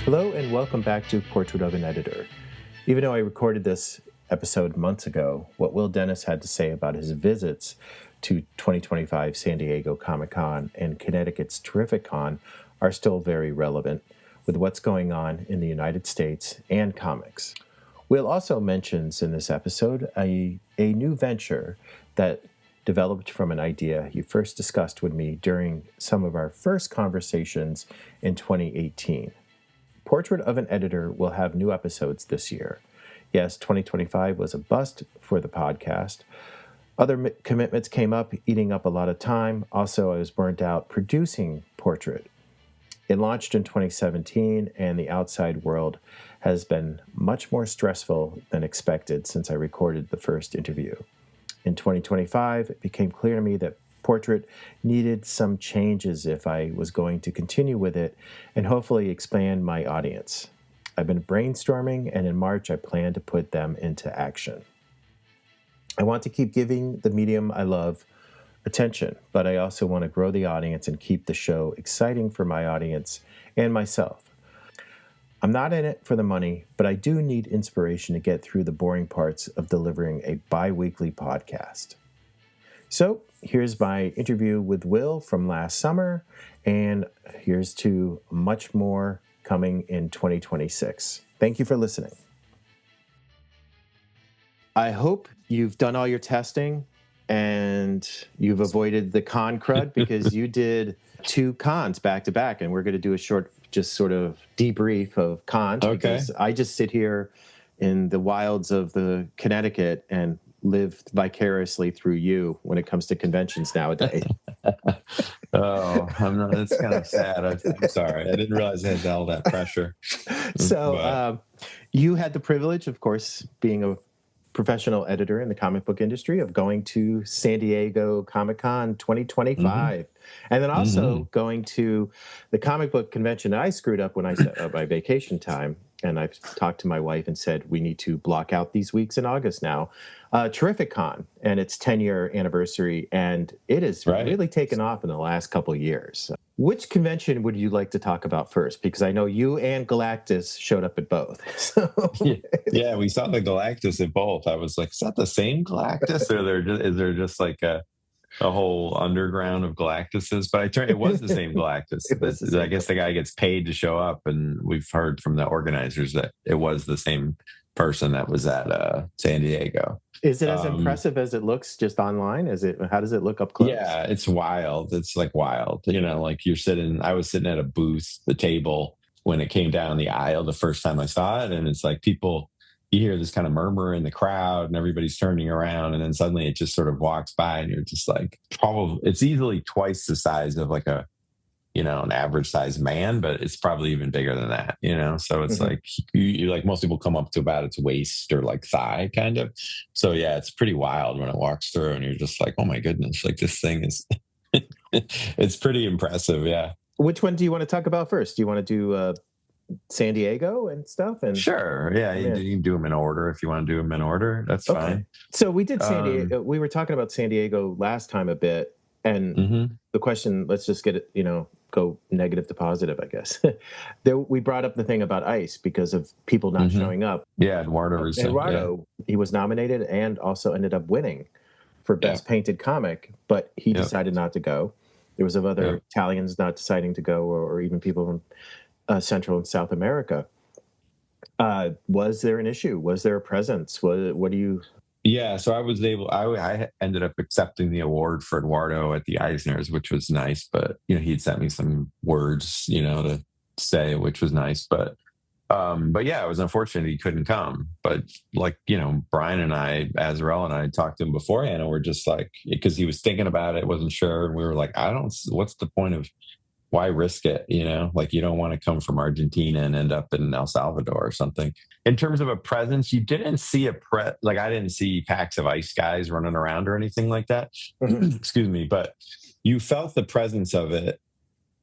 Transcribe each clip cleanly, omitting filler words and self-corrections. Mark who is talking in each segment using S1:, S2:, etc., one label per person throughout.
S1: Hello and welcome back to Portrait of an Editor. Even though I recorded this episode months ago, what Will Dennis had to say about his visits to 2025 San Diego Comic-Con and Connecticut's Terrificon are still very relevant with what's going on in the United States and comics. Will also mentions in this episode a new venture that developed from an idea he first discussed with me during some of our first conversations in 2018. Portrait of an Editor will have new episodes this year. Yes, 2025 was a bust for the podcast. Other commitments came up, eating up a lot of time. Also, I was burnt out producing Portrait. It launched in 2017, and the outside world has been much more stressful than expected since I recorded the first interview. In 2025, it became clear to me that Portrait needed some changes if I was going to continue with it and hopefully expand my audience. I've been brainstorming, and in March, I plan to put them into action. I want to keep giving the medium I love attention, but I also want to grow the audience and keep the show exciting for my audience and myself. I'm not in it for the money, but I do need inspiration to get through the boring parts of delivering a bi-weekly podcast. So here's my interview with Will from last summer, and here's to much more coming in 2026. Thank you for listening. I hope you've done all your testing and you've avoided the con crud because you did 2 cons back to back, and we're going to do a short, just sort of debrief of cons because I just sit here in the wilds of the Connecticut and live vicariously through you when it comes to conventions nowadays.
S2: It's kind of sad. I'm sorry. I didn't realize I had all that pressure.
S1: So you had the privilege, of course, being a professional editor in the comic book industry, of going to San Diego Comic-Con 2025, and then also going to the comic book convention that I screwed up when I set my vacation time. And I've talked to my wife and said, we need to block out these weeks in August now. Terrificon and its 10-year anniversary, and it has really taken off in the last couple of years. Which convention would you like to talk about first? Because I know you and Galactus showed up at both. So.
S2: Yeah, we saw the Galactus at both. I was like, is that the same Galactus? Or is there just like a whole underground of Galactuses? But it was the same Galactus. I guess the guy gets paid to show up, and we've heard from the organizers that it was the same person that was at San Diego.
S1: Is it as impressive as it looks just online? How does it look up close?
S2: Yeah, it's wild. It's like wild. Like I was sitting at a booth, the table, when it came down the aisle the first time I saw it. And it's like people, you hear this kind of murmur in the crowd and everybody's turning around. And then suddenly it just sort of walks by and you're just like, it's easily twice the size of like an average sized man, but it's probably even bigger than that, So it's like, you like most people come up to about its waist or like thigh kind of. So yeah, it's pretty wild when it walks through and you're just like, oh my goodness, like this thing is, it's pretty impressive. Yeah.
S1: Which one do you want to talk about first? Do you want to do San Diego and stuff? And
S2: sure. Yeah. You can do them in order. If you want to do them in order, that's fine.
S1: So we did San Diego. We were talking about San Diego last time a bit. And the question, let's just get it, go negative to positive, I guess. We brought up the thing about ICE because of people not showing up.
S2: Yeah, Eduardo,
S1: he was nominated and also ended up winning for Best Painted Comic, but he decided not to go. There was other Italians not deciding to go, or even people from Central and South America. Was there an issue? Was there a presence? What do you...
S2: Yeah, so I ended up accepting the award for Eduardo at the Eisners, which was nice. But, he'd sent me some words, to say, which was nice. But yeah, it was unfortunate he couldn't come. But like, Brian and I, Azrael and I talked to him beforehand, and we're just like, because he was thinking about it, wasn't sure. And we were like, what's the point of, why risk it? Like you don't want to come from Argentina and end up in El Salvador or something. In terms of a presence, you didn't see like I didn't see packs of ICE guys running around or anything like that. Excuse me. But you felt the presence of it.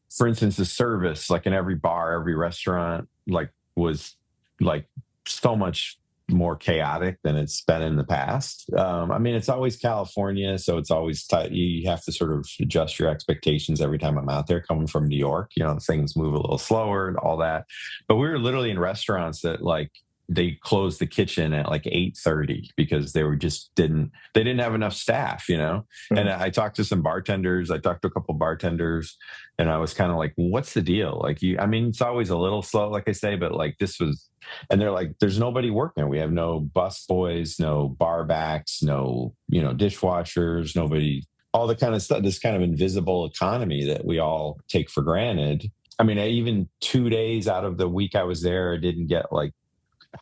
S2: For instance, the service, like in every bar, every restaurant, like was like so much more chaotic than it's been in the past. I mean, it's always California, so it's always tight. You have to sort of adjust your expectations every time I'm out there. Coming from New York, things move a little slower and all that. But we were literally in restaurants that like they closed the kitchen at like 8:30 because they didn't have enough staff,
S1: Mm-hmm.
S2: And I talked to some bartenders. I talked to a couple bartenders, and I was kind of like, what's the deal? Like it's always a little slow, like I say, but like this was, and they're like, there's nobody working. We have no bus boys, no bar backs, no, dishwashers, nobody, all the kind of stuff, this kind of invisible economy that we all take for granted. I mean, even 2 days out of the week I was there, I didn't get like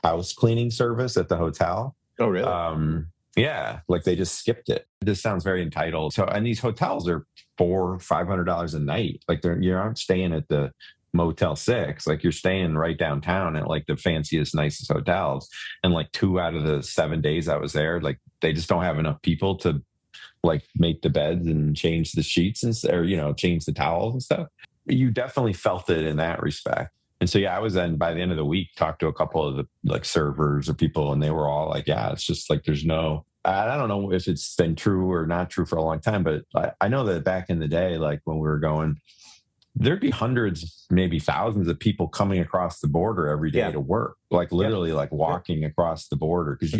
S2: house cleaning service at the hotel.
S1: Oh, really?
S2: Yeah, like they just skipped it. This sounds very entitled. So, and these hotels are $400-$500 a night. Like you aren't staying at the Motel 6. Like you're staying right downtown at like the fanciest, nicest hotels. And like 2 out of the 7 days I was there, like they just don't have enough people to like make the beds and change the sheets or change the towels and stuff. You definitely felt it in that respect. And so, yeah, I was then by the end of the week, talked to a couple of the like servers or people, and they were all like, yeah, it's just like there's no, I don't know if it's been true or not true for a long time, but I know that back in the day, like when we were going, there'd be hundreds, maybe thousands of people coming across the border every day to work, like literally like walking across the border. Because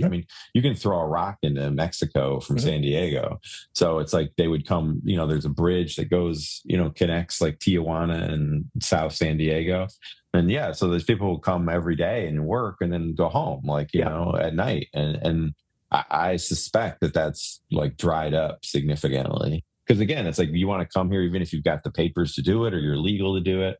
S2: you can throw a rock into Mexico from San Diego. So it's like they would come, there's a bridge that goes, connects like Tijuana and South San Diego. And yeah, so there's people who come every day and work and then go home, like, at night. And I suspect that that's like dried up significantly. Because again, it's like you want to come here, even if you've got the papers to do it or you're legal to do it.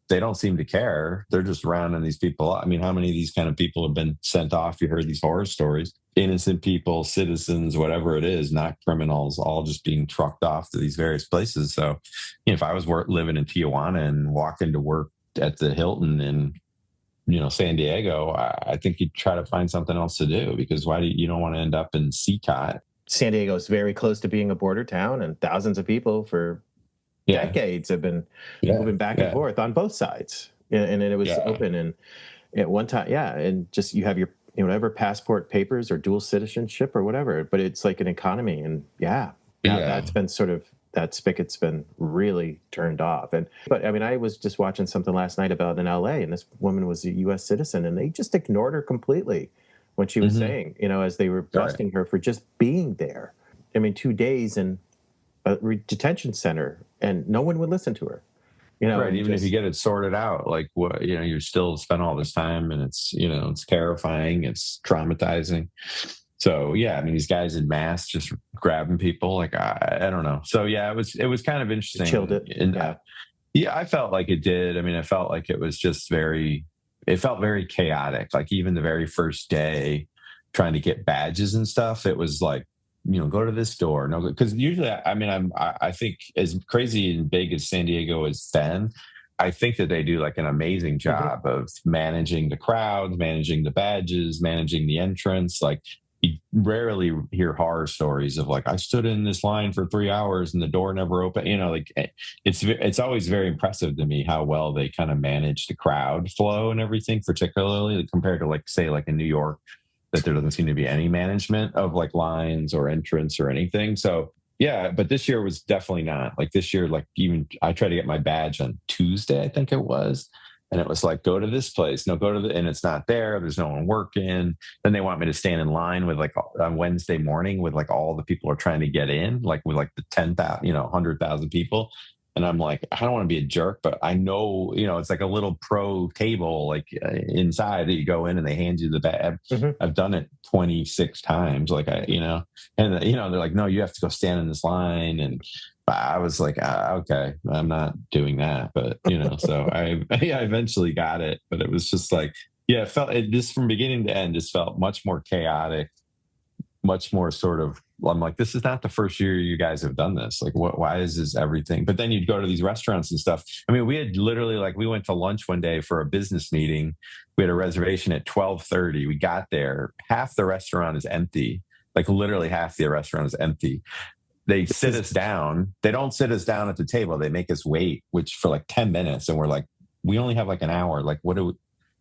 S2: They don't seem to care. They're just rounding these people up. I mean, how many of these kind of people have been sent off? You heard these horror stories. Innocent people, citizens, whatever it is, not criminals, all just being trucked off to these various places. So if I was living in Tijuana and walking to work at the Hilton in San Diego, I think you'd try to find something else to do, because you don't want to end up in CCOT.
S1: San Diego is very close to being a border town, and thousands of people for decades have been moving back and forth on both sides. And it was open. And at one time, and just you have your whatever passport papers or dual citizenship or whatever, but it's like an economy. And that's been sort of, that spigot's been really turned off. But I mean, I was just watching something last night about in LA, and this woman was a U.S. citizen, and they just ignored her completely when she was saying, as they were busting her for just being there. I mean, 2 days in a detention center, and no one would listen to her.
S2: Right. Even if you get it sorted out, like what, you still spend all this time, and it's, it's terrifying. It's traumatizing. So, I mean, these guys in masks just grabbing people, like, I don't know. So, it was kind of interesting.
S1: It chilled it.
S2: And, I felt like it did. I mean, I felt like it was just it felt very chaotic. Like even the very first day trying to get badges and stuff, it was like, go to this door. No, because usually, I mean, I think as crazy and big as San Diego is then, I think that they do like an amazing job of managing the crowds, managing the badges, managing the entrance. Like you rarely hear horror stories of like, I stood in this line for 3 hours and the door never opened. Like it's always very impressive to me how well they kind of manage the crowd flow and everything, particularly compared to like, say, like in New York, that there doesn't seem to be any management of like lines or entrance or anything. So but this year was definitely not. Like this year, like even I tried to get my badge on Tuesday, I think it was. And it was like, go to this place. No, and it's not there. There's no one working. Then they want me to stand in line with like on Wednesday morning with like all the people are trying to get in, like with like the 10,000, 100,000 people. And I'm like, I don't want to be a jerk, but I know, it's like a little pro table, like inside that you go in and they hand you the badge. I've done it 26 times. Like, and they're like, no, you have to go stand in this line. And I was like, okay, I'm not doing that. But, so I eventually got it. But it was just like, it felt just from beginning to end, just felt much more chaotic, much more sort of, I'm like, this is not the first year you guys have done this. Like, why is this everything? But then you'd go to these restaurants and stuff. I mean, we had literally we went to lunch one day for a business meeting. We had a reservation at 12:30. We got there. Half the restaurant is empty. Like literally half the restaurant is empty. They sit us down. They don't sit us down at the table. They make us wait, which for like 10 minutes. And we're like, we only have like an hour. Like,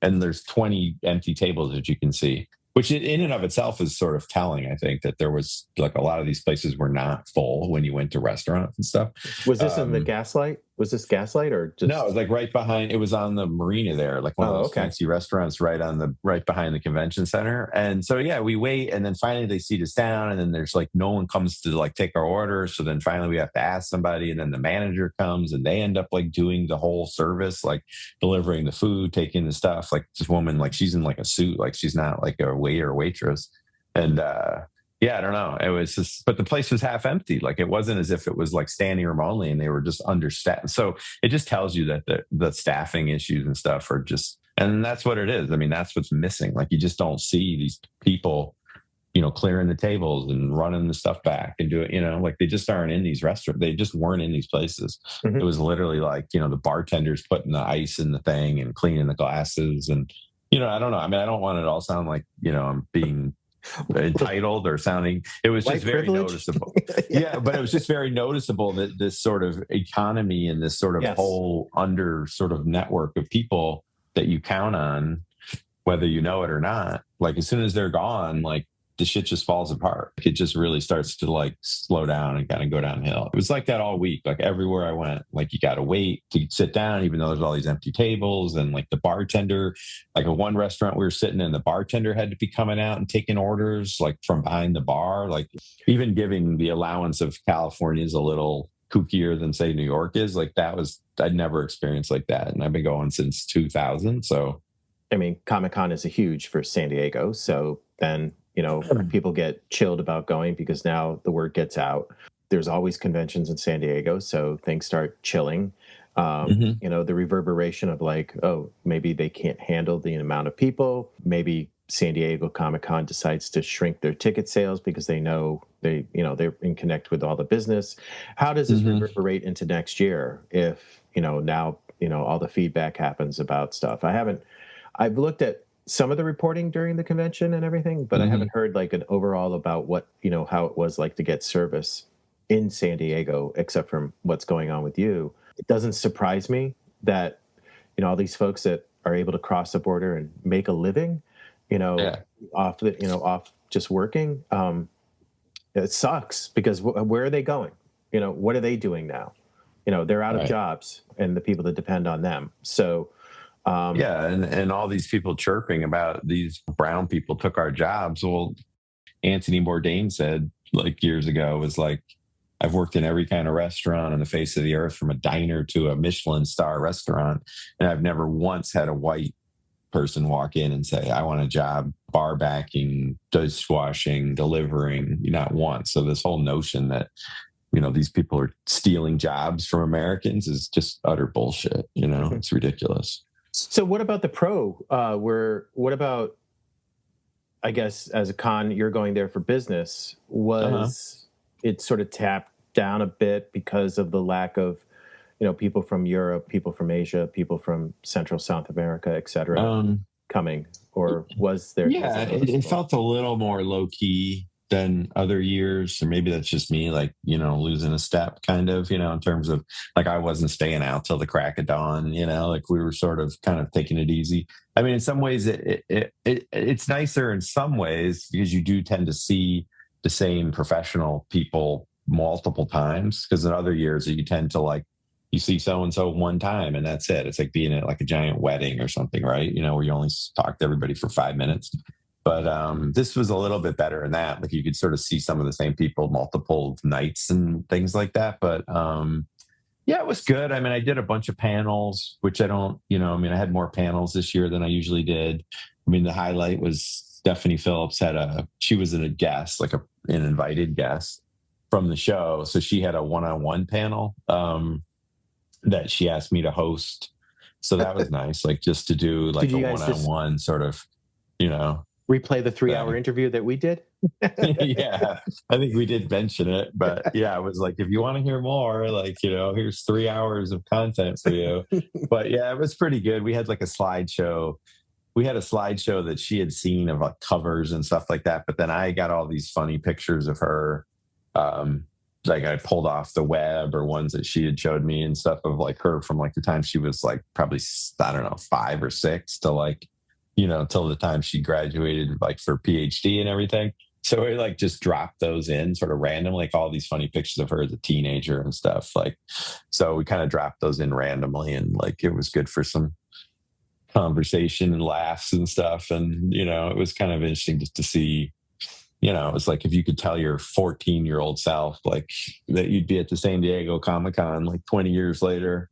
S2: and there's 20 empty tables that you can see. which in and of itself is sort of telling. I think that there was like a lot of these places were not full when you went to restaurants and stuff.
S1: Was this in the Gaslight? Was this Gaslight or just?
S2: No, it was like right behind. It was on the marina there, like one of those fancy restaurants right behind the convention center. And so yeah, we wait, and then finally they seat us down, and then there's like no one comes to like take our order. So then finally we have to ask somebody, and then the manager comes, and they end up like doing the whole service, like delivering the food, taking the stuff. Like this woman, like she's in like a suit, like she's not like a waiter or waitress, and yeah, I don't know. It was just, but the place was half empty. Like it wasn't as if it was like standing room only and they were just understaffed. So it just tells you that the staffing issues and stuff are just, and that's what it is. I mean, that's what's missing. Like you just don't see these people, clearing the tables and running the stuff back and do it, like they just aren't in these restaurants. They just weren't in these places. Mm-hmm. It was literally like, the bartenders putting the ice in the thing and cleaning the glasses. And, I don't know. I mean, I don't want it all sound like, I'm being entitled or sounding. It was just very noticeable. Yeah, but it was just very noticeable that this sort of economy and this sort of whole under sort of network of people that you count on, whether you know it or not, like as soon as they're gone, like the shit just falls apart. It just really starts to like slow down and kind of go downhill. It was like that all week. Like everywhere I went, like you got to wait to sit down, even though there's all these empty tables. And like the bartender, like at one restaurant we were sitting in, the bartender had to be coming out and taking orders like from behind the bar. Like even giving the allowance of California is a little kookier than say New York is. Like I'd never experienced like that. And I've been going since 2000. So,
S1: I mean, Comic-Con is huge for San Diego. So then, people get chilled about going because now the word gets out. There's always conventions in San Diego, so things start chilling. The reverberation of like, oh, maybe they can't handle the amount of people. Maybe San Diego Comic-Con decides to shrink their ticket sales because they know they're in connect with all the business. How does this reverberate into next year if, now, all the feedback happens about stuff? I've looked at some of the reporting during the convention and everything, but I haven't heard like an overall about what, how it was like to get service in San Diego, except from what's going on with you. It doesn't surprise me that, all these folks that are able to cross the border and make a living, off just working. It sucks because where are they going? What are they doing now? They're out of jobs and the people that depend on them. So,
S2: and all these people chirping about these brown people took our jobs. Well, Anthony Bourdain said like years ago was like, I've worked in every kind of restaurant on the face of the earth, from a diner to a Michelin star restaurant, and I've never once had a white person walk in and say, I want a job bar backing, dishwashing, delivering, not once. So this whole notion that these people are stealing jobs from Americans is just utter bullshit. It's ridiculous.
S1: So what about the pro? What about, I guess, as a con, you're going there for business, was it sort of tapped down a bit because of the lack of, people from Europe, people from Asia, people from Central South America, et cetera, coming? Or was there?
S2: Yeah, it felt a little more low key than other years, or maybe that's just me, like, losing a step kind of, in terms of like, I wasn't staying out till the crack of dawn, like we were sort of kind of taking it easy. I mean, in some ways it's nicer in some ways because you do tend to see the same professional people multiple times, because in other years you tend to like, you see so-and-so one time and that's it. It's like being at like a giant wedding or something, right? Where you only talk to everybody for 5 minutes. But this was a little bit better in that. Like you could sort of see some of the same people multiple nights and things like that. But yeah, it was good. I mean, I did a bunch of panels, which I don't, I had more panels this year than I usually did. I mean, the highlight was Stephanie Phillips she was a guest, like an invited guest from the show. So she had a one-on-one panel that she asked me to host. So that was nice, like just to do like a one-on-one sort of,
S1: replay the 3-hour interview that we did.
S2: Yeah, I think we did mention it, but yeah, I was like, if you want to hear more, like, here's 3 hours of content for you. But yeah, it was pretty good. We had like a slideshow. We had a slideshow that she had seen of like covers and stuff like that. But then I got all these funny pictures of her. Like I pulled off the web or ones that she had showed me and stuff of like her from like the time she was like probably, I don't know, 5 or 6 to like, till the time she graduated, like for PhD and everything. So we like just dropped those in sort of random, like all these funny pictures of her as a teenager and stuff. Like, so we kind of dropped those in randomly, and like it was good for some conversation and laughs and stuff. And, it was kind of interesting just to see, it was like if you could tell your 14-year-old self, like that you'd be at the San Diego Comic-Con like 20 years later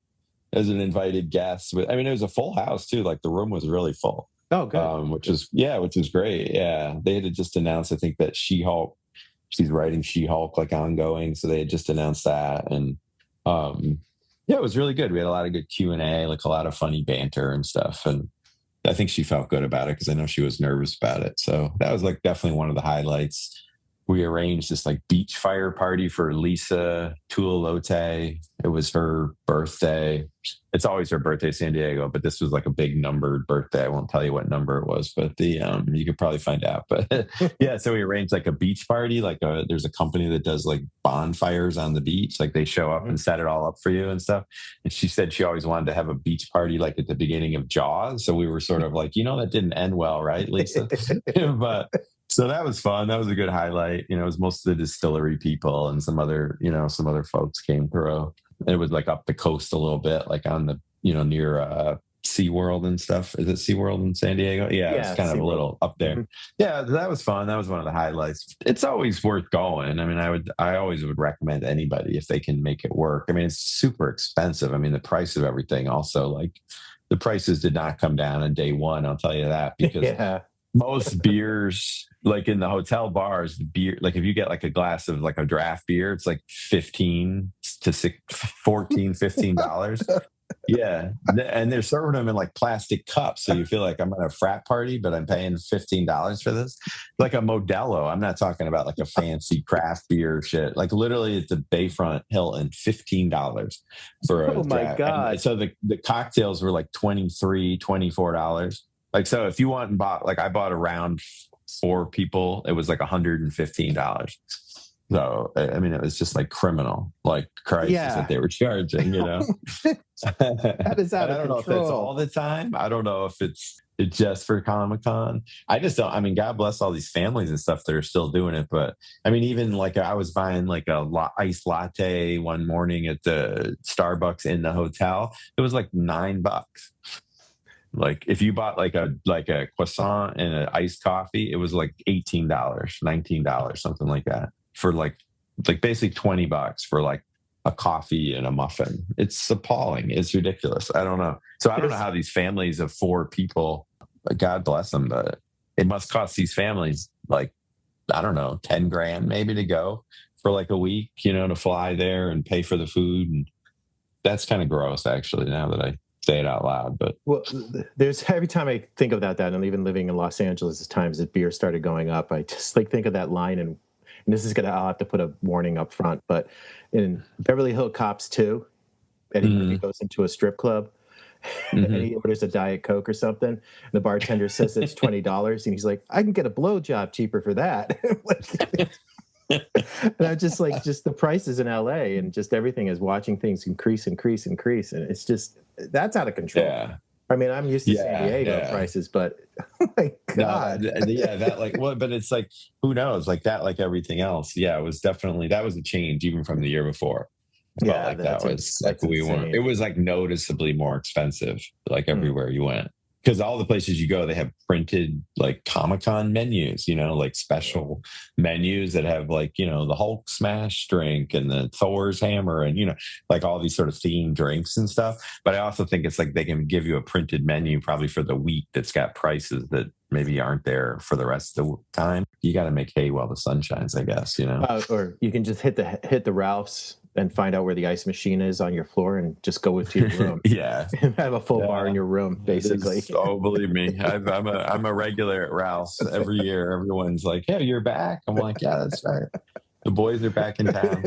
S2: as an invited guest. But I mean, it was a full house too. Like the room was really full.
S1: Oh, good.
S2: Which is great. Yeah. They had just announced, I think, that She-Hulk, she's writing She-Hulk like ongoing. So they had just announced that. And it was really good. We had a lot of good Q&A, like a lot of funny banter and stuff. And I think she felt good about it because I know she was nervous about it. So that was like definitely one of the highlights. We arranged this like beach fire party for Lisa Tuolote. It was her birthday. It's always her birthday, San Diego, but this was like a big numbered birthday. I won't tell you what number it was, but you could probably find out. But yeah, so we arranged like a beach party. Like there's a company that does like bonfires on the beach. Like they show up and set it all up for you and stuff. And she said she always wanted to have a beach party like at the beginning of Jaws. So we were sort of like, that didn't end well, right, Lisa? But so that was fun. That was a good highlight. It was most of the distillery people and some other folks came through. It was like up the coast a little bit, like on the, near SeaWorld and stuff. Is it SeaWorld in San Diego? Yeah, it was kind of a little up there. Mm-hmm. Yeah, that was fun. That was one of the highlights. It's always worth going. I mean, I always would recommend anybody if they can make it work. I mean, it's super expensive. I mean, the price of everything also, like the prices did not come down on day one. I'll tell you that because most beers, like in the hotel bars, the beer, like if you get like a glass of like a draft beer, it's like $15 to $15. Yeah. And they're serving them in like plastic cups. So you feel like I'm at a frat party, but I'm paying $15 for this. Like a Modelo. I'm not talking about like a fancy craft beer shit. Like literally at the Bayfront Hilton, $15 for a draft.
S1: Oh my God.
S2: And so the cocktails were like $23, $24. Like, so if you went and bought, like I bought around 4 people, it was like $115. So, I mean, it was just like criminal, like crisis that they were charging,
S1: That is out of control.
S2: I don't know if that's all the time. I don't know if it's just for Comic-Con. I just don't, I mean, God bless all these families and stuff that are still doing it. But I mean, even like I was buying like a iced latte one morning at the Starbucks in the hotel. It was like $9. Like if you bought like a croissant and an iced coffee, it was like $18, $19, something like that for like basically $20 for like a coffee and a muffin. It's appalling. It's ridiculous. I don't know. So I don't know how these families of 4 people, God bless them, but it must cost these families like, I don't know, 10 grand maybe to go for like a week, to fly there and pay for the food. And that's kind of gross actually, now that I say it out loud. But
S1: there's every time I think about that, and even living in Los Angeles at times that beer started going up, I just like think of that line, and this is I'll have to put a warning up front, but in Beverly Hills Cops 2, Eddie Murphy goes into a strip club and he orders a Diet Coke or something, and the bartender says it's $20, and he's like, I can get a blowjob cheaper for that. And I'm just like, the prices in LA and just everything is watching things increase, and it's just, that's out of control.
S2: Yeah.
S1: I mean, I'm used to San Diego prices, but oh my God.
S2: No, that like, well, but it's like, who knows, like that, like everything else. Yeah, it was definitely, that was a change even from the year before.
S1: Yeah,
S2: like that was like it was like noticeably more expensive, like everywhere you went. Because all the places you go, they have printed like Comic-Con menus, like special menus that have like, the Hulk smash drink and the Thor's hammer and, like all these sort of themed drinks and stuff. But I also think it's like they can give you a printed menu probably for the week that's got prices that maybe aren't there for the rest of the time. You got to make hay while the sun shines, I guess,
S1: or you can just hit the Ralph's and find out where the ice machine is on your floor and just go into your room. Have a full bar in your room, basically.
S2: Oh, believe me, I'm a regular at Ralph's every year. Everyone's like, "Yeah, you're back." I'm like, "Yeah, that's right. The boys are back in town."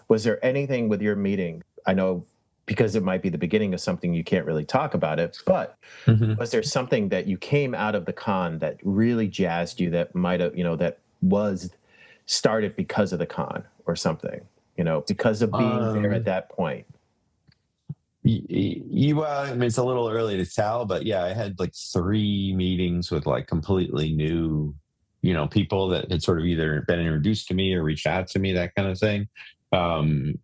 S1: Was there anything with your meeting? I know because it might be the beginning of something, you can't really talk about it, but was there something that you came out of the con that really jazzed you, that might have, that was started because of the con or something? Because of being there at that point.
S2: Well, I mean, it's a little early to tell, but yeah, I had like 3 meetings with like completely new, people that had sort of either been introduced to me or reached out to me, that kind of thing.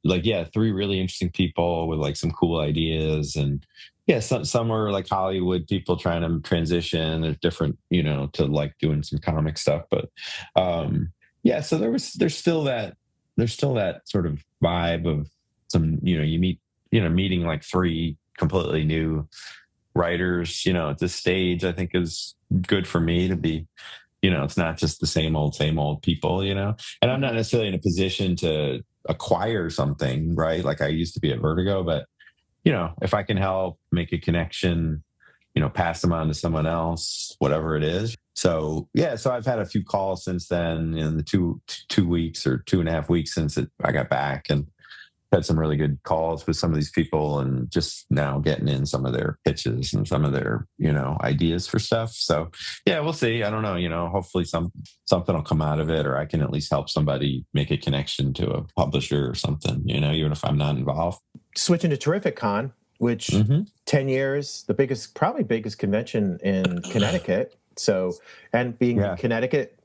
S2: Like, yeah, 3 really interesting people with like some cool ideas. And yeah, some are like Hollywood people trying to transition. There's different, to like doing some comic stuff. But yeah, so there's still that sort of vibe of some, you meet, meeting like 3 completely new writers, at this stage, I think is good for me to be, it's not just the same old people, and I'm not necessarily in a position to acquire something, right? Like I used to be at Vertigo, but, if I can help make a connection, pass them on to someone else, whatever it is. So yeah, so I've had a few calls since then in the 2 weeks or 2.5 weeks since I got back, and had some really good calls with some of these people, and just now getting in some of their pitches and some of their, ideas for stuff. So yeah, we'll see. I don't know, hopefully something will come out of it, or I can at least help somebody make a connection to a publisher or something, even if I'm not involved.
S1: Switching to Terrificon, which 10 years, probably biggest convention in Connecticut. So, and being in Connecticut,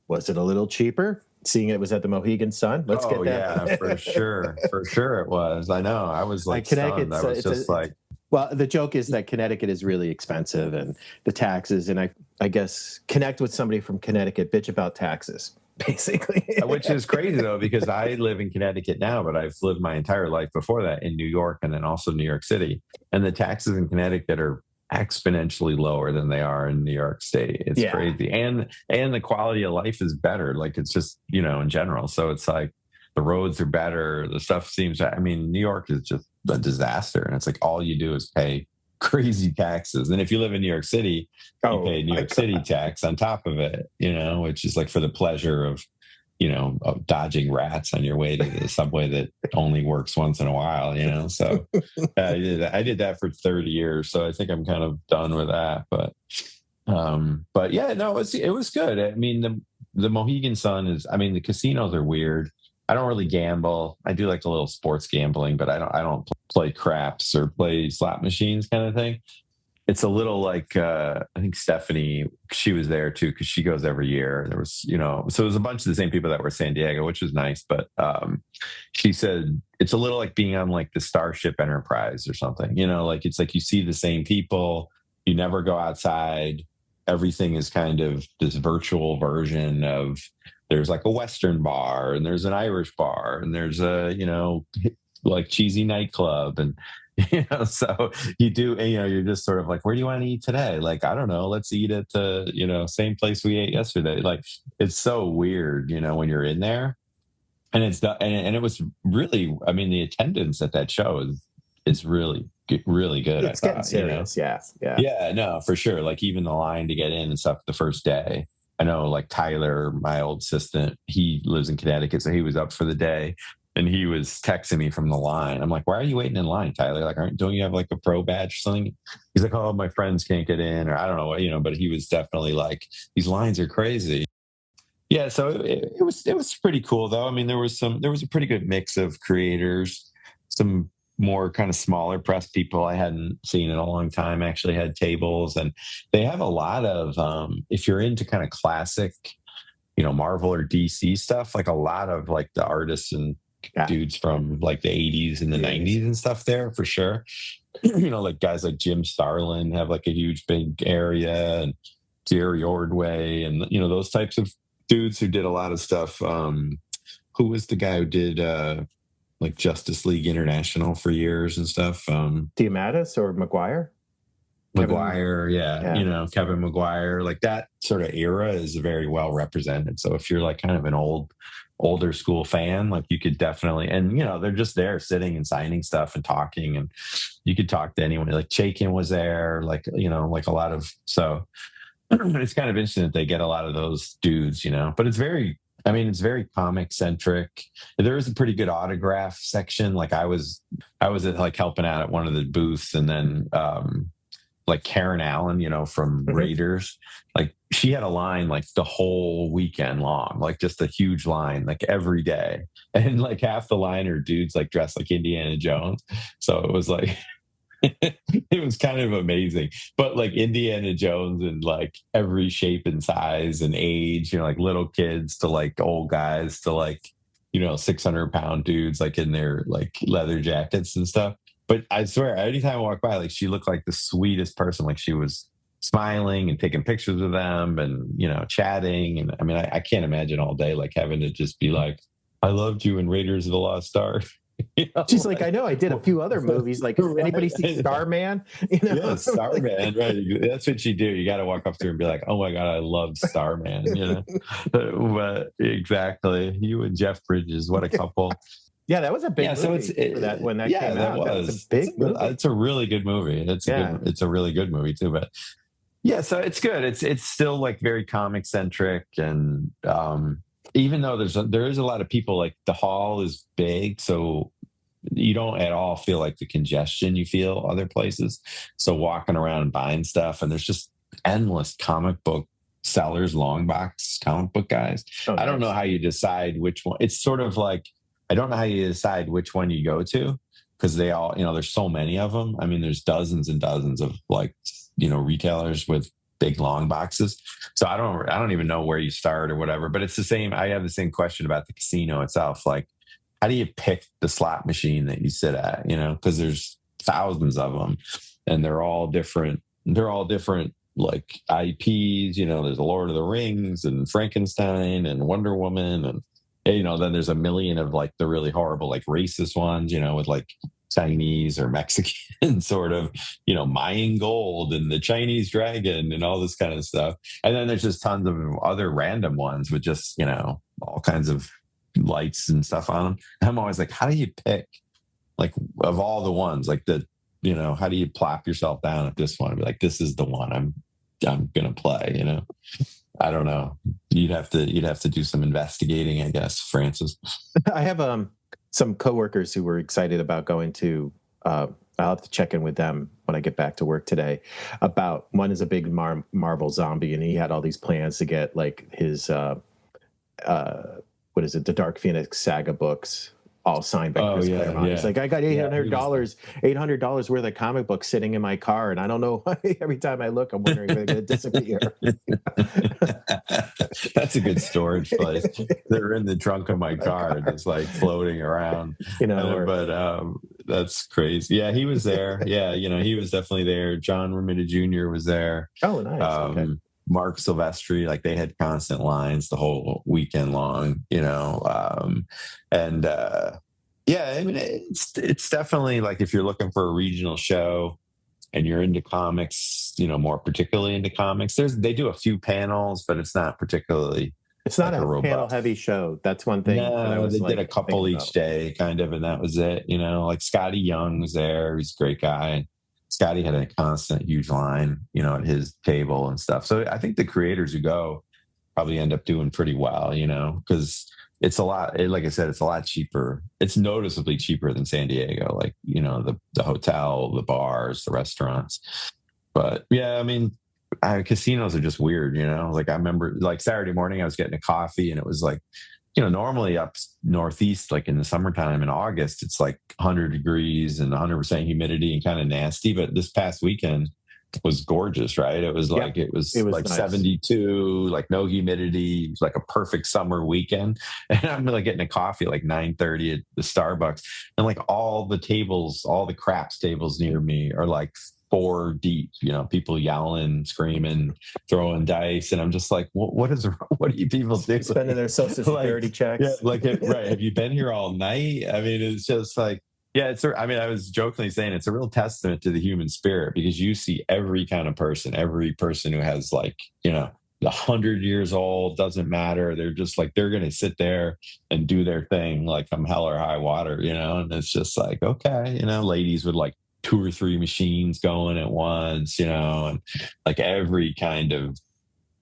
S1: was it a little cheaper? Seeing it was at the Mohegan Sun. Let's get that.
S2: Yeah, for sure. For sure it was. I know. I was like stunned. I was just like...
S1: Well, the joke is that Connecticut is really expensive and the taxes. And I guess connect with somebody from Connecticut, bitch about taxes, basically.
S2: Which is crazy, though, because I live in Connecticut now, but I've lived my entire life before that in New York and then also New York City. And the taxes in Connecticut are exponentially lower than they are in New York State. It's crazy. And the quality of life is better. Like it's just, in general. So it's like the roads are better. The stuff seems, New York is just a disaster. And it's like, all you do is pay crazy taxes. And if you live in New York City, you pay New York City tax on top of it, which is like for the pleasure of, of dodging rats on your way to the subway that only works once in a while, So I did that for 30 years. So I think I'm kind of done with that. But yeah, no, it was good. I mean, the Mohegan Sun is, the casinos are weird. I don't really gamble. I do like a little sports gambling, but I don't play craps or play slot machines kind of thing. It's a little like, I think Stephanie, she was there too, because she goes every year. There was, so it was a bunch of the same people that were San Diego, which was nice. But she said it's a little like being on like the Starship Enterprise or something, like it's like you see the same people, you never go outside. Everything is kind of this virtual version of, there's like a Western bar and there's an Irish bar and there's a, like cheesy nightclub. And so you do, you're just sort of like, where do you want to eat today? Like, I don't know, let's eat at the, same place we ate yesterday. Like, it's so weird, when you're in there. And and it was really, the attendance at that show is really good.
S1: It's getting serious. Yeah.
S2: Yeah, no, for sure. Like even the line to get in and stuff the first day. I know like Tyler, my old assistant, he lives in Connecticut. So he was up for the day. And he was texting me from the line. I'm like, why are you waiting in line, Tyler? Like, don't you have like a pro badge or something? He's like, oh, my friends can't get in, or I don't know what, but he was definitely like, these lines are crazy. Yeah. So it was pretty cool though. There was a pretty good mix of creators, some more kind of smaller press people I hadn't seen in a long time actually had tables, and they have a lot of, if you're into kind of classic, Marvel or DC stuff, like a lot of like the artists and dudes from like the 80s and the 90s and stuff there for sure. Like guys like Jim Starlin have like a huge big area, and Jerry Ordway and those types of dudes who did a lot of stuff. Who was the guy who did like Justice League International for years and stuff?
S1: Diamandis or McGuire?
S2: McGuire, yeah. Kevin McGuire, like that sort of era is very well represented. So if you're like kind of an older school fan, like you could definitely, and they're just there sitting and signing stuff and talking, and you could talk to anyone. Like Chaikin was there, like like a lot of, so it's kind of interesting that they get a lot of those dudes, but it's very, it's very comic centric. There is a pretty good autograph section. Like I was at, like helping out at one of the booths, and then like Karen Allen, from Raiders, like she had a line like the whole weekend long, like just a huge line, like every day. And like half the line are dudes like dressed like Indiana Jones. So it was like, It was kind of amazing. But like Indiana Jones in like every shape and size and age, like little kids to like old guys to like, 600-pound dudes like in their like leather jackets and stuff. But I swear, anytime I walk by, like she looked like the sweetest person. Like she was smiling and taking pictures with them and, chatting. And I mean, I can't imagine all day like having to just be like, I loved you in Raiders of the Lost Ark.
S1: She's like, I know I did a few other movies. Like, right. Anybody see Starman?
S2: Yeah, Starman, right? That's what you do. You got to walk up to her and be like, "Oh my god, I love Starman." But exactly, you and Jeff Bridges, what a couple.
S1: Yeah, that was a big movie for that when that came out. That was a big movie.
S2: It's a really good movie. It's a really good movie too. But yeah, so it's good. It's still like very comic centric, and even though there is a lot of people, like the hall is big, so you don't at all feel like the congestion you feel other places. So walking around and buying stuff, and there's just endless comic book sellers, long box comic book guys. Oh, nice. I don't know how you decide which one. It's sort of like, I don't know how you decide which one you go to, because they all, there's so many of them. I mean, there's dozens and dozens of like, retailers with big long boxes. So I don't even know where you start or whatever, but it's the same. I have the same question about the casino itself. Like, how do you pick the slot machine that you sit at, because there's thousands of them and they're all different like IPs, there's the Lord of the Rings and Frankenstein and Wonder Woman. And, then there's a million of like the really horrible, like racist ones, with like Chinese or Mexican sort of, Mayan gold and the Chinese dragon and all this kind of stuff. And then there's just tons of other random ones with just, all kinds of lights and stuff on them. And I'm always like, how do you pick, like, of all the ones, like how do you plop yourself down at this one and be like, this is the one I'm gonna play, I don't know. You'd have to do some investigating, I guess, Francis.
S1: I have some coworkers who were excited about going to I'll have to check in with them when I get back to work today. About one is a big Marvel zombie, and he had all these plans to get like his what is it, the Dark Phoenix saga books, all signed by Chris Claremont. Yeah. He's like, I got $800 worth of comic books sitting in my car, and I don't know why every time I look, I'm wondering if they're going to disappear.
S2: That's a good storage place. They're in the trunk of my car, just like floating around. But that's crazy. Yeah, he was there. Yeah, he was definitely there. John Romita Jr. was there.
S1: Oh, nice. Okay.
S2: Mark Silvestri, like they had constant lines the whole weekend long, I mean, it's definitely like, if you're looking for a regional show and you're into comics, more particularly into comics, they do a few panels, but it's not particularly.
S1: It's not a panel heavy show. That's one thing.
S2: No, they did a couple each day kind of, and that was it. Like Scotty Young was there. He's a great guy. Scotty had a constant huge line, at his table and stuff. So I think the creators who go probably end up doing pretty well, because it's a lot, like I said, it's a lot cheaper. It's noticeably cheaper than San Diego, like, the hotel, the bars, the restaurants. But yeah, I mean, casinos are just weird, like I remember like Saturday morning, I was getting a coffee and it was like, normally up northeast, like in the summertime in August, it's like 100 degrees and 100% humidity and kind of nasty. But this past weekend was gorgeous, right? It was like, it was like nice. 72, like no humidity. It was like a perfect summer weekend. And I'm like getting a coffee at like 9:30 at the Starbucks. And like all the craps tables near me are like 4 deep, people yelling, screaming, throwing dice. And I'm just like, what do you people do?
S1: Spending their social security checks.
S2: Yeah, right. Have you been here all night? I mean, it's just like, yeah, I was jokingly saying it's a real testament to the human spirit, because you see every kind of person, every person who has like, 100 years old, doesn't matter. They're just like, they're going to sit there and do their thing, like come hell or high water, and it's just like, okay, ladies with like 2 or 3 machines going at once, and like every kind of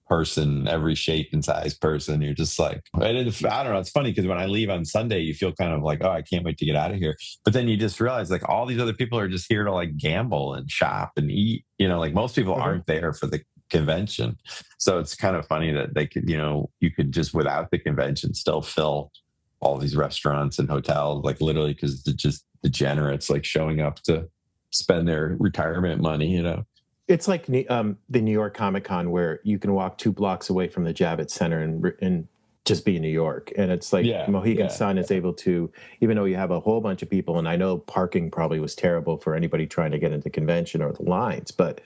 S2: person, every shape and size person. You're just like, I don't know. It's funny because when I leave on Sunday, you feel kind of like, oh, I can't wait to get out of here. But then you just realize like all these other people are just here to like gamble and shop and eat, like most people aren't there for the convention. So it's kind of funny that they could, you could just without the convention still fill all these restaurants and hotels, like literally, because it's just degenerates like showing up to spend their retirement money, you know.
S1: It's like the New York Comic Con, where you can walk 2 blocks away from the Javits Center and just be in New York. And it's like Mohegan Sun is able to, even though you have a whole bunch of people, and I know parking probably was terrible for anybody trying to get into convention or the lines, but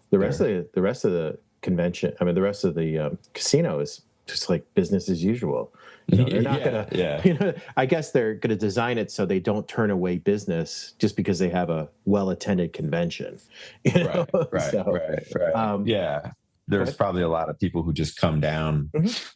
S1: the rest of the convention, I mean, the rest of the casino is just like business as usual. You know, they're not going to, you know, I guess they're going to design it so they don't turn away business just because they have a well-attended convention. You know?
S2: Right. Yeah. There's probably a lot of people who just come down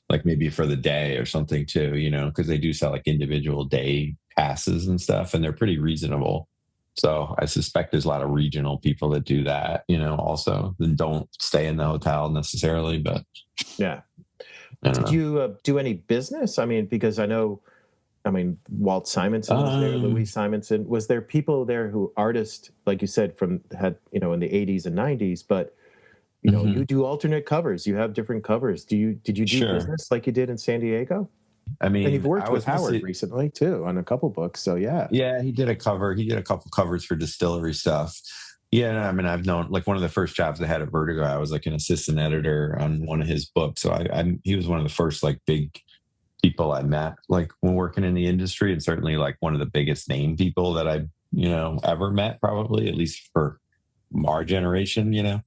S2: like maybe for the day or something too, you know, because they do sell like individual day passes and stuff, and they're pretty reasonable. So I suspect there's a lot of regional people that do that, you know, also, and don't stay in the hotel necessarily, but
S1: yeah. Did you do any business? I mean, because I know, I mean, Walt Simonson was there, Louis Simonson. Was there people there who artists, like you said, had, you know, in the 80s and 90s, but, you know, you do alternate covers. You have different covers. Did you do business like you did in San Diego?
S2: I mean,
S1: and you've worked with Howard recently too on a couple books. So yeah.
S2: Yeah, he did a cover. He did a couple covers for distillery stuff. Yeah, I mean, I've known, like, one of the first jobs I had at Vertigo, I was like an assistant editor on one of his books. So he was one of the first like big people I met, like when working in the industry, and certainly like one of the biggest name people that I, you know, ever met, probably, at least for our generation, you know.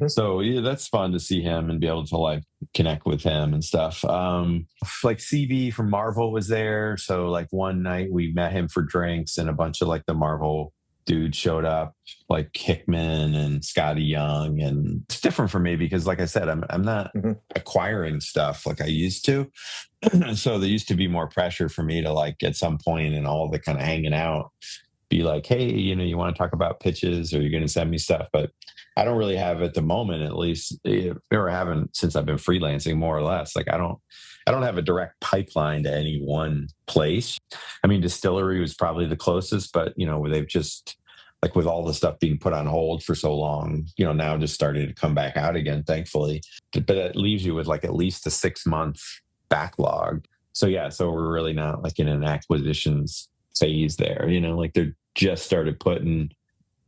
S2: So yeah, that's fun to see him and be able to like connect with him and stuff. Like CB from Marvel was there. So like one night we met him for drinks, and a bunch of like the Marvel dude showed up, like Hickman and Scotty Young. And it's different for me because, like I said, I'm not acquiring stuff like I used to. So there used to be more pressure for me to, like, at some point and all the kind of hanging out, be like, hey, you know, you want to talk about pitches, or you're going to send me stuff. But I don't really have at the moment, at least, or haven't since I've been freelancing, more or less. Like I don't have a direct pipeline to any one place. I mean, distillery was probably the closest, but, you know, they've just, like, with all the stuff being put on hold for so long, you know, now just starting to come back out again, thankfully. But it leaves you with like at least a 6-month backlog. So yeah, so we're really not like in an acquisitions phase there, you know, like they're just started putting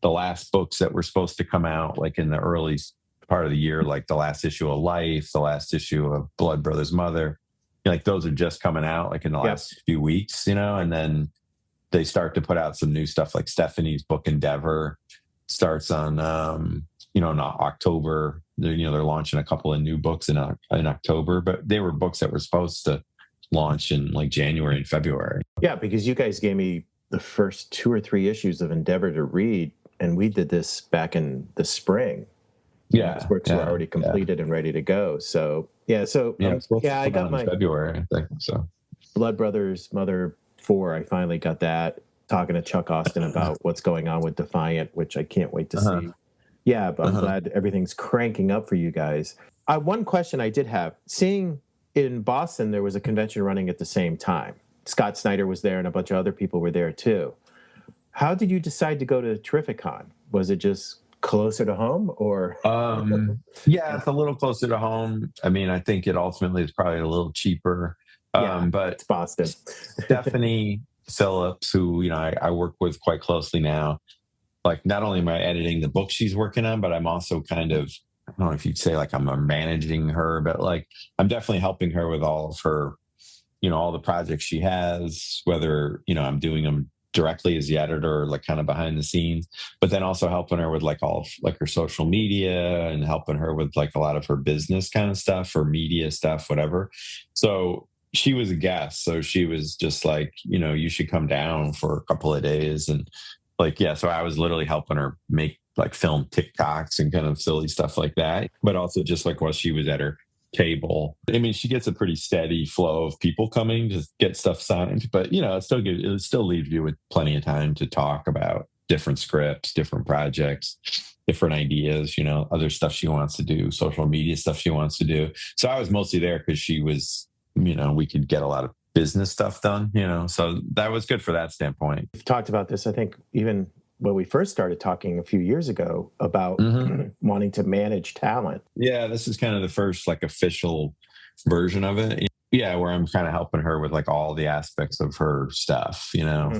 S2: the last books that were supposed to come out like in the early part of the year, like the last issue of Life, the last issue of Blood Brothers Mother, like those are just coming out like in the last few weeks, you know. And then they start to put out some new stuff, like Stephanie's book Endeavor starts on you know, in October. They're launching a couple of new books in October, but they were books that were supposed to launch in like January and February.
S1: Yeah, because you guys gave me the first 2 or 3 issues of Endeavor to read, and we did this back in the spring.
S2: Yeah,
S1: these books were already completed and ready to go. So I got my
S2: February, I think. So
S1: Blood Brothers Mother 4. I finally got that. Talking to Chuck Austin about what's going on with Defiant, which I can't wait to see. Yeah, but I'm glad everything's cranking up for you guys. One question I did have, seeing in Boston, there was a convention running at the same time. Scott Snyder was there and a bunch of other people were there too. How did you decide to go to Terrificon? Was it just closer to home, or?
S2: Yeah, it's a little closer to home. I mean, I think it ultimately is probably a little cheaper. But
S1: it's Boston.
S2: Stephanie Phillips, who, you know, I work with quite closely now, like, not only am I editing the book she's working on, but I'm also kind of, I don't know if you'd say like I'm managing her, but like I'm definitely helping her with all of her, you know, all the projects she has, whether, you know, I'm doing them directly as the editor, or like kind of behind the scenes, but then also helping her with like all of, like, her social media, and helping her with like a lot of her business kind of stuff, or media stuff, whatever. So she was a guest. So she was just like, you know, you should come down for a couple of days. And like, yeah, so I was literally helping her make, like, film TikToks and kind of silly stuff like that. But also just like while she was at her table, I mean, she gets a pretty steady flow of people coming to get stuff signed, but, you know, it's still good. It still leaves you with plenty of time to talk about different scripts, different projects, different ideas, you know, other stuff she wants to do, social media stuff she wants to do. So I was mostly there because she was, you know, we could get a lot of business stuff done, you know, so that was good for that standpoint.
S1: We've talked about this, I think, even when we first started talking a few years ago about wanting to manage talent.
S2: Yeah, this is kind of the first like official version of it. Yeah, where I'm kind of helping her with like all the aspects of her stuff, you know,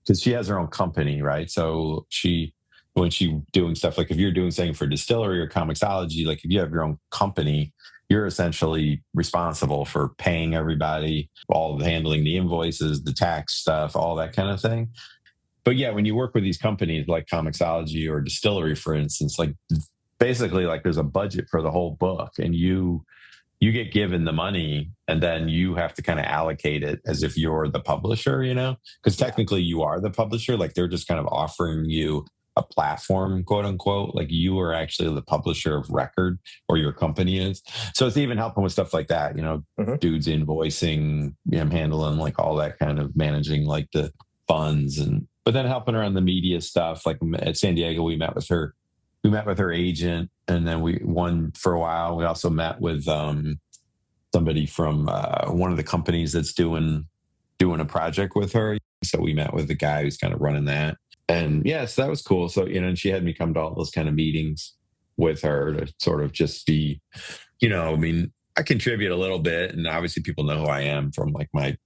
S2: because she has her own company, right? So she when she doing stuff like if you're doing something for distillery or comicsology, like if you have your own company, you're essentially responsible for paying everybody, all the handling the invoices, the tax stuff, all that kind of thing. But yeah, when you work with these companies like comicsology or distillery, for instance, like basically like there's a budget for the whole book, and you get given the money and then you have to kind of allocate it as if you're the publisher, because technically you are the publisher. Like they're just kind of offering you a platform, quote unquote, like you are actually the publisher of record, or your company is. So it's even helping with stuff like that, dudes invoicing, handling like all that kind of managing like the funds, but then helping her on the media stuff. Like at San Diego, we met with her agent, and then we won for a while. We also met with somebody from one of the companies that's doing a project with her. So we met with the guy who's kind of running that. And yeah, so that was cool. So, and she had me come to all those kind of meetings with her to sort of just be, I contribute a little bit, and obviously people know who I am from like my,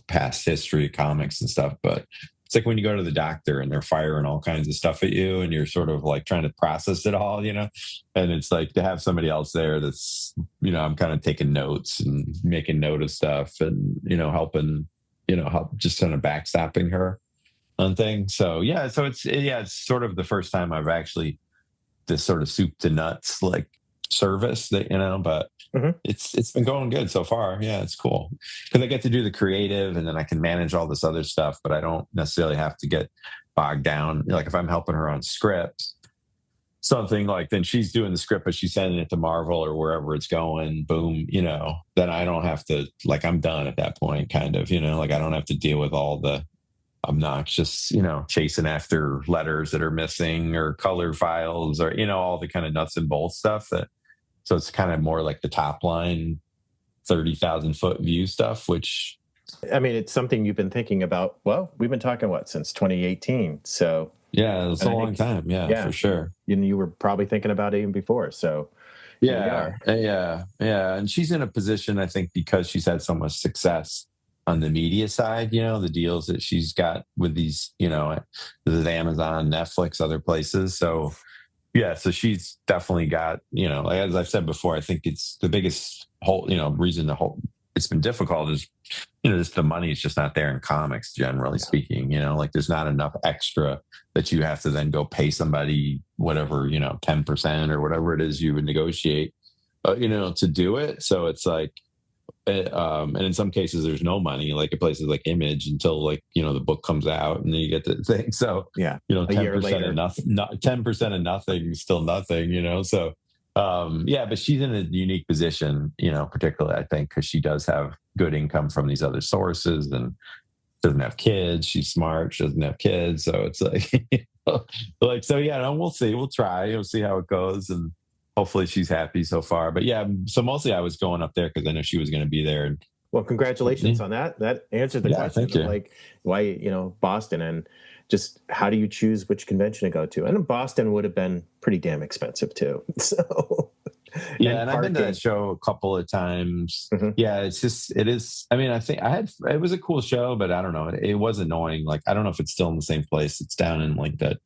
S2: past history of comics and stuff. But it's like when you go to the doctor and they're firing all kinds of stuff at you and you're sort of like trying to process it all, and it's like to have somebody else there that's, I'm kind of taking notes and making note of stuff and, helping, help just kind of backstopping her on things. So yeah, it's sort of the first time I've actually this sort of soup to nuts like service that, but it's been going good so far. Yeah, it's cool because I get to do the creative and then I can manage all this other stuff, but I don't necessarily have to get bogged down. Like if I'm helping her on scripts, something like then she's doing the script, but she's sending it to Marvel or wherever it's going, boom, then I don't have to, like, I'm done at that point, kind of, like I don't have to deal with all the obnoxious, chasing after letters that are missing or color files or, all the kind of nuts and bolts stuff so it's kind of more like the top line 30,000 foot view stuff, which
S1: I mean, it's something you've been thinking about. Well, we've been talking since 2018. So
S2: yeah, it's a long time. Yeah, for sure.
S1: You were probably thinking about it even before. So
S2: yeah. And she's in a position, I think, because she's had so much success on the media side, the deals that she's got with these, with Amazon, Netflix, other places. So yeah, so she's definitely got, as I've said before, I think it's the biggest reason it's been difficult is, just the money is just not there in comics, generally speaking, like there's not enough extra that you have to then go pay somebody whatever, 10% or whatever it is you would negotiate, to do it. So it's like, and in some cases there's no money, like at places like Image, until like the book comes out and then you get the thing. So 10% of nothing, 10% of nothing is still nothing, so but she's in a unique position, particularly I think because she does have good income from these other sources and doesn't have kids. She's smart, she doesn't have kids, so it's like we'll see, we'll try, we'll see how it goes, and hopefully she's happy so far. But yeah, so mostly I was going up there because I know she was going to be there. And
S1: well, congratulations on that. That answered the question of like why, Boston, and just how do you choose which convention to go to? And Boston would have been pretty damn expensive too. So
S2: yeah, and I've been to that show a couple of times. Yeah, it is. I mean, I think it was a cool show, but I don't know. It was annoying. Like, I don't know if it's still in the same place. It's down in like that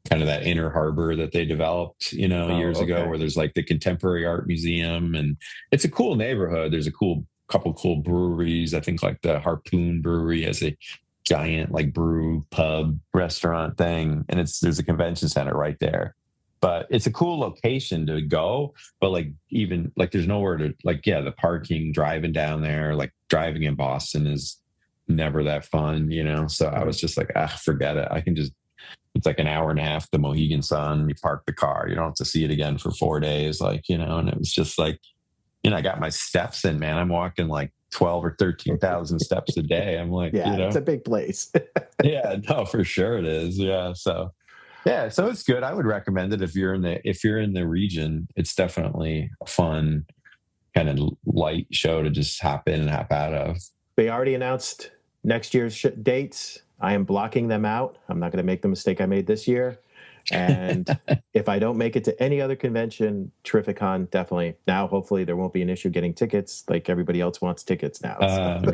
S2: kind of that inner harbor that they developed, years ago, where there's like the Contemporary Art Museum, and it's a cool neighborhood. There's a couple cool breweries. I think like the Harpoon Brewery has a giant like brew pub restaurant thing, and there's a convention center right there. But it's a cool location to go, but like even like there's nowhere to like, the parking, driving down there, like driving in Boston is never that fun, So I was just like, forget it. I can just, it's like an hour and a half to Mohegan Sun. You park the car, you don't have to see it again for 4 days, like, and it was just like, I got my steps in, man. I'm walking like 12 or 13,000 steps a day. I'm like,
S1: it's a big place.
S2: Yeah, no, for sure it is. Yeah. So it's good. I would recommend it if you're in the region. It's definitely a fun kind of light show to just hop in and hop out of.
S1: They already announced next year's dates. I am blocking them out. I'm not going to make the mistake I made this year. And if I don't make it to any other convention, Terrificon, definitely. Now, hopefully there won't be an issue getting tickets like everybody else wants tickets now. So.
S2: I'm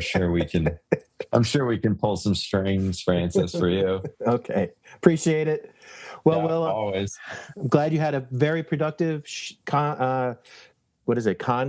S2: sure we can pull some strings, Francis, for you.
S1: Okay. Appreciate it. Well,
S2: Yeah,
S1: Will,
S2: always.
S1: I'm glad you had a very productive con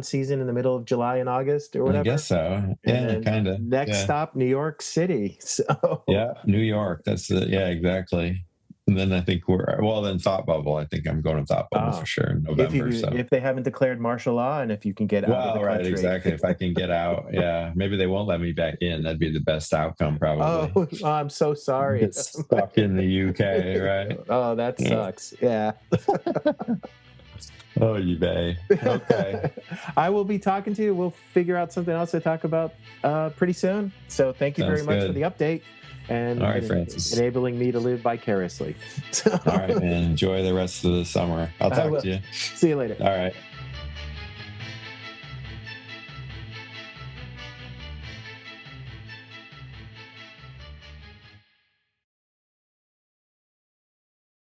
S1: season in the middle of July and August or
S2: I
S1: whatever.
S2: guess so.
S1: And
S2: Yeah,
S1: then
S2: kind of.
S1: next
S2: Yeah.
S1: stop, New York City. So
S2: Yeah, New York. That's it. Yeah, exactly. And then I think then Thought Bubble. I think I'm going to Thought Bubble for sure in November. So
S1: if they haven't declared martial law and if you can get out of the
S2: right,
S1: country.
S2: exactly. If I can get out, yeah, maybe they won't let me back in. That'd be the best outcome, probably.
S1: Oh, I'm so sorry.
S2: Get stuck in the UK, right?
S1: Oh, that sucks. Yeah.
S2: Oh, you may. Okay.
S1: I will be talking to you. We'll figure out something else to talk about pretty soon. So thank you very much for the update and
S2: all right, Francis,
S1: enabling me to live vicariously.
S2: All right, man. Enjoy the rest of the summer. I'll talk to you.
S1: See you later.
S2: All right.